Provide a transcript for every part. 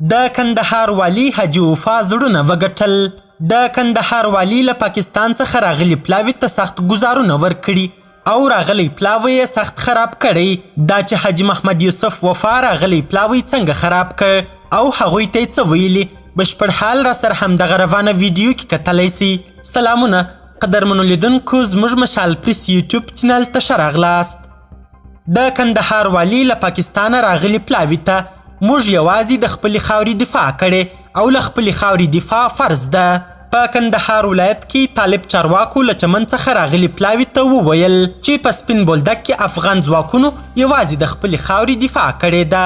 د کندهار والي حاجي وفا زړونه وګټل. د کندهار والي له پاکستان څخه راغلي پلاوي ته سخت ګزارونه ورکړي او راغلی پلاوی یې سخت خراب کړی. دا چې حاجي محمد یوسف وفا راغلی پلاوی څنګه خراب کړ او هغوی ته یې څه ویلي، بشپړ حال را سره همدغه روانه ویډیو کې کتلی سي. سلامونه قدرمنو لیدونکو، زموږ مشال پریس یوټیوب چینل ته ښه راغلاست. د کندهار والي له پاکستانه راغلي پلاوي ته موږ یوازې د خپلې خاورې دفاع کړې او له خپلې خاورې دفاع فرض ده. په کندهار ولایت کې طالب چارواکو له چمن څخه راغلي پلاوي ته وویل چې په سپین بولدک کې افغان ځواکونو یوازې د خپلې خاورې دفاع کړې ده.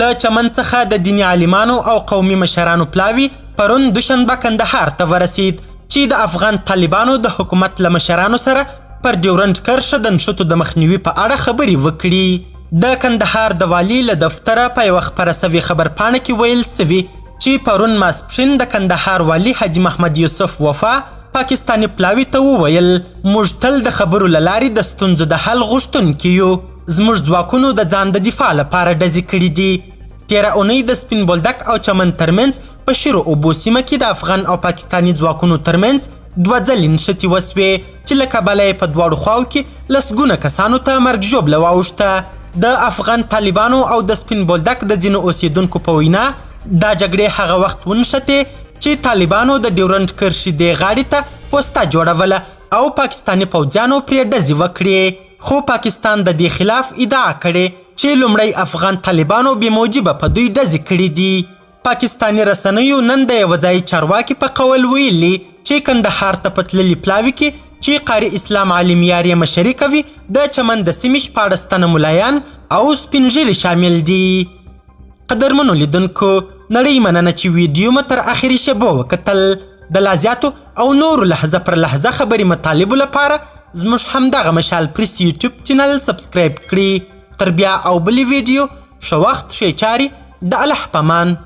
له چمن څخه د دیني عالمانو او قومي مشرانو پلاوي پرون دوشنبه کندهار ته ورسید چې د افغان طالبانو د حکومت له مشرانو سره پر ډیورنډ کرښه د نښتو د مخنیوي په اړه خبرې وکړي. د کندهار د والي له دفتره په یوه خپره سوې خبرپاڼه کې ویل سوي چې پرون ماسپښین د کندهار والي حاجي محمد یوسف وفا پاکستاني پلاوي ته وویل موږ تل د خبرو له لارې د ستونزو د حل غوښتونکي یو. زموږ ځواکونو د ځان د دفاع لپاره ډزې کړي دي. تیره اونۍ د سپین بولدک او چمن ترمنځ په شیرو اوبو سیمه کې د افغان او پاکستاني ځواکونو ترمنځ دوه ځلې نښتې وسوې چې له کبله یې په دواړو خواو کې لسګونه کسانو ته مرګ ژوبله واوښته. د افغان طالبانو او د سپین بولدک د ځینو اوسیدونکو په وینا دا جګړې هغه وخت ونښتې چې طالبانو د ډیورنډ کرښې دې غاړې ته پوسته جوړوله او پاکستاني پوځیانو پرې ډزې وکړې. خو پاکستان د دې خلاف ادعا کړې چې لومړی افغان طالبانو بې موجبه په دوی ډزې کړي دي. پاکستاني رسنیو نن د یوه ځایي چارواکي په قول ویلي چې کندهار ته په تللي پلاوي کې چې قاري اسلام عالمیار یې مشري کوي د چمن د سیمې 14 تنه ملایان او سپین ږیري شامل دي. قدرمنو لیدونکو، نړۍ مننه چې ویډیو مو تر اخري شیبو وکتل. د لا زیاتو او نورو لحظه پر لحظه خبري مطالبو لپاره زموږ همدغه مشال پریس یوټیوب چینل سبسکرایب کړي. تر بیا او بلې ویډیو ښه وخت ښې چارې، د الله په امان.